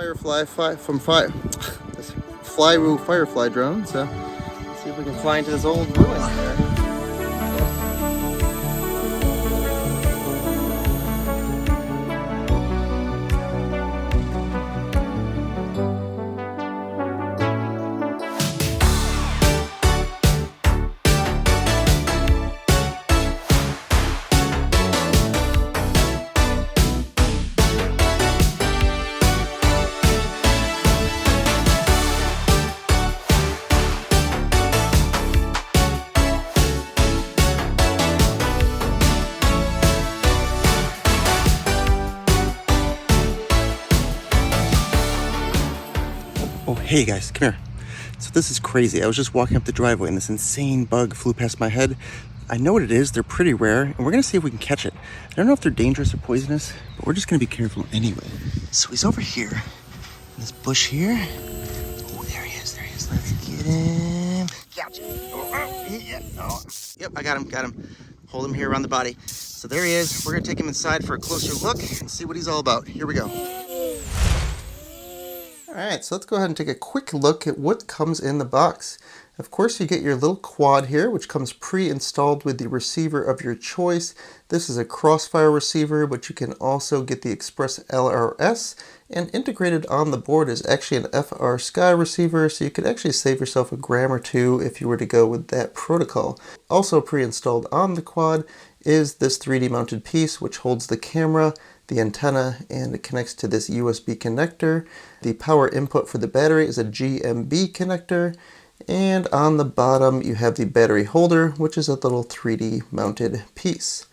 FireFly from this Flywoo FireFly drone. So let's see if we can fly into this old ruin there. Oh, hey guys, come here. So this is crazy. I was just walking up the driveway and this insane bug flew past my head. I know what it is. They're pretty rare and we're gonna see if we can catch it. I don't know if they're dangerous or poisonous, but we're just gonna be careful anyway. So he's over here in this bush here. Oh, there he is, Let's get him. Gotcha. Yep, I got him. Hold him here around the body. So there he is. We're gonna take him inside for a closer look and see what he's all about. Here we go. Alright, so let's go ahead and take a quick look at what comes in the box. Of course, you get your little quad here, which comes pre-installed with the receiver of your choice. This is a Crossfire receiver, but you can also get the Express LRS, and integrated on the board is actually an FR Sky receiver, so you could actually save yourself a gram or two if you were to go with that protocol. Also pre-installed on the quad is this 3D mounted piece, which holds the camera, the antenna, and it connects to this USB connector. The power input for the battery is a GMB connector, and on the bottom you have the battery holder, which is a little 3D mounted piece.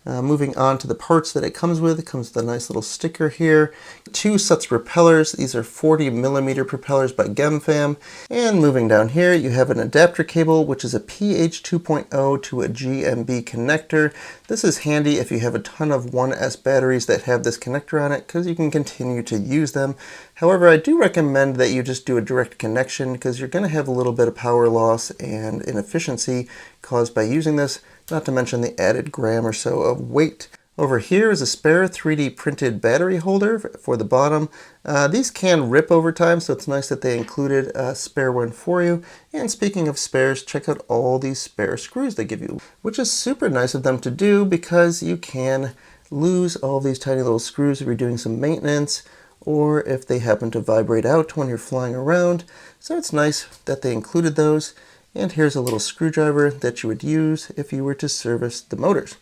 Moving on to the parts that it comes with a nice little sticker here. 2 sets of propellers. These are 40mm propellers by GemFam. And moving down here, you have an adapter cable, which is a PH 2.0 to a GMB connector. This is handy if you have a ton of 1S batteries that have this connector on it, because you can continue to use them. However, I do recommend that you just do a direct connection, because you're going to have a little bit of power loss and inefficiency caused by using this, not to mention the added gram or so of weight. Over here is a spare 3D printed battery holder for the bottom. These can rip over time, so it's nice that they included a spare one for you. And speaking of spares, check out all these spare screws they give you, which is super nice of them to do because you can lose all these tiny little screws if you're doing some maintenance, or if they happen to vibrate out when you're flying around. So it's nice that they included those. And here's a little screwdriver that you would use if you were to service the motors.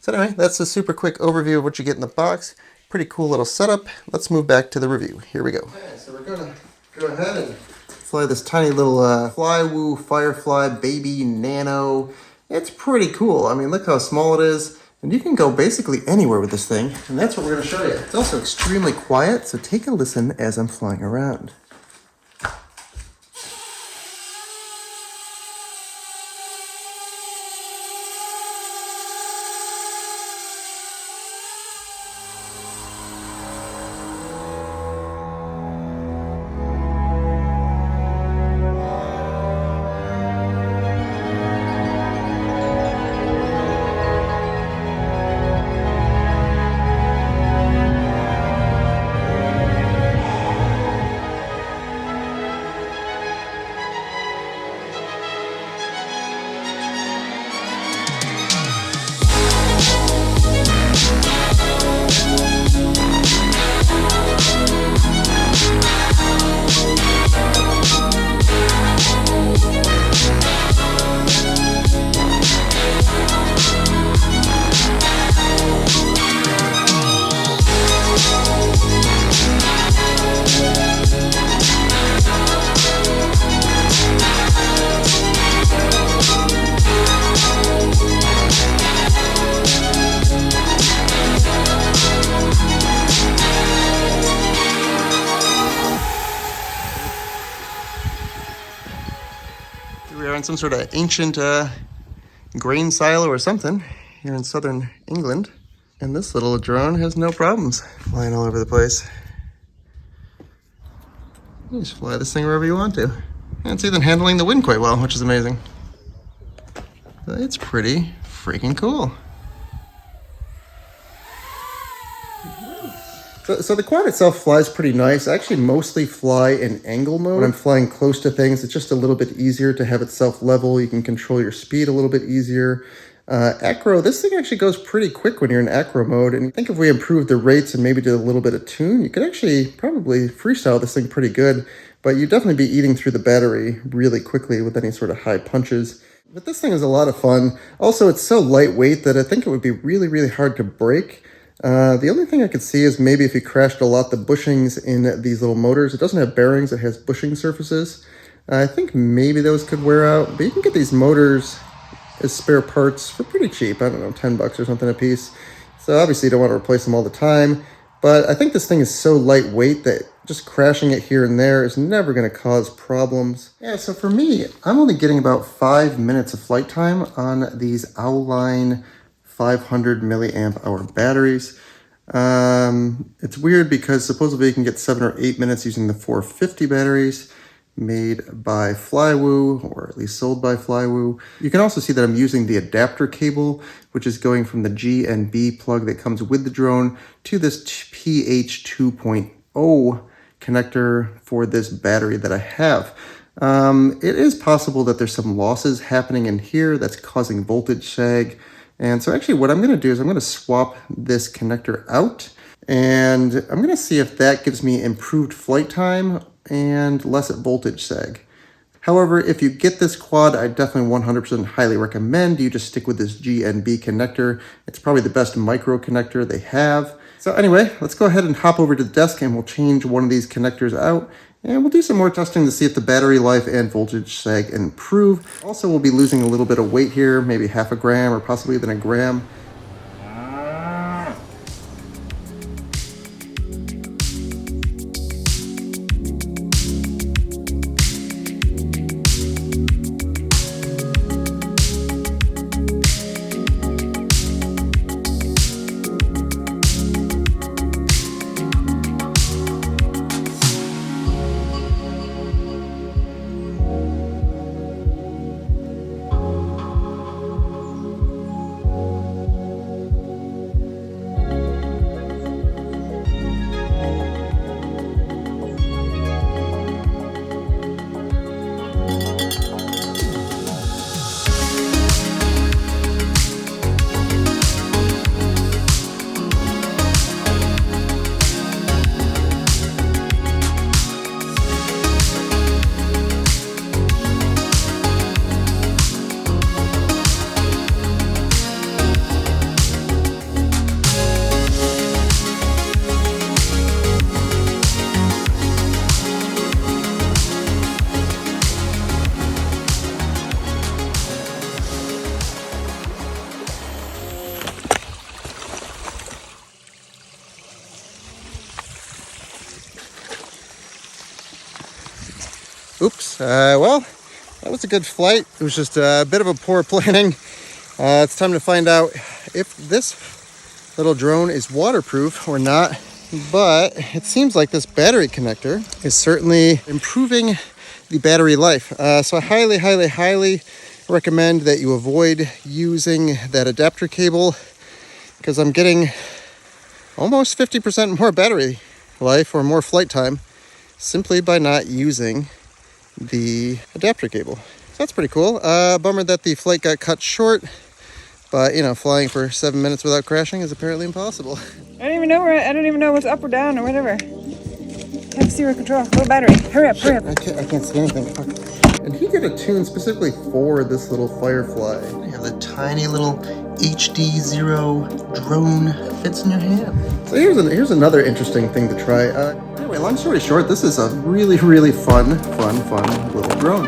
So anyway, that's a super quick overview of what you get in the box. Pretty cool little setup. Let's move back to the review. Here we go. Okay, so we're gonna go ahead and fly this tiny little Flywoo FireFly baby Nano. It's pretty cool. I mean, look how small it is. And you can go basically anywhere with this thing. And that's what we're gonna show you. It's also extremely quiet, so take a listen as I'm flying around. We are in some sort of ancient grain silo or something here in southern England. And this little drone has no problems flying all over the place. You just fly this thing wherever you want to. And it's even handling the wind quite well, which is amazing. But it's pretty freaking cool. So the quad itself flies pretty nice. I actually mostly fly in angle mode. When I'm flying close to things, it's just a little bit easier to have it self-level. You can control your speed a little bit easier. Acro, this thing actually goes pretty quick when you're in acro mode. And I think if we improve the rates and maybe did a little bit of tune, you could actually probably freestyle this thing pretty good. But you'd definitely be eating through the battery really quickly with any sort of high punches. But this thing is a lot of fun. Also, it's so lightweight that I think it would be really, really hard to break. The only thing I could see is maybe if you crashed a lot the bushings in these little motors. It doesn't have bearings, it has bushing surfaces. I think maybe those could wear out, but you can get these motors as spare parts for pretty cheap. I don't know, 10 bucks or something a piece. So obviously you don't want to replace them all the time, but I think this thing is so lightweight that just crashing it here and there is never going to cause problems. Yeah, so for me, I'm only getting about 5 minutes of flight time on these Auline 500 milliamp hour batteries. It's weird because supposedly you can get 7 or 8 minutes using the 450 batteries made by Flywoo, or at least sold by Flywoo. You can also see that I'm using the adapter cable, which is going from the G and B plug that comes with the drone to this PH 2.0 connector for this battery that I have. It is possible that there's some losses happening in here that's causing voltage sag. And so actually what I'm going to do is I'm going to swap this connector out, and I'm going to see if that gives me improved flight time and less voltage sag. However, if you get this quad, I definitely 100% highly recommend you just stick with this GNB connector. It's probably the best micro connector they have. So anyway, let's go ahead and hop over to the desk and we'll change one of these connectors out. And we'll do some more testing to see if the battery life and voltage sag improve. Also, we'll be losing a little bit of weight here, maybe half a gram or possibly even a gram. Oops, well, that was a good flight. It was just a bit of a poor planning. It's time to find out if this little drone is waterproof or not. But it seems like this battery connector is certainly improving the battery life. So I highly recommend that you avoid using that adapter cable, because I'm getting almost 50% more battery life or more flight time simply by not using the adapter cable. So that's pretty cool. Bummer that the flight got cut short, but you know, flying for 7 minutes without crashing is apparently impossible. I don't even know what's up or down or whatever. Have zero control. Low battery. Hurry up. I can't see anything. Fuck. And he did a tune specifically for this little FireFly. You have the tiny little HD0 drone fits in your hand. So here's another interesting thing to try. Anyway, long story short, this is a really fun little drone.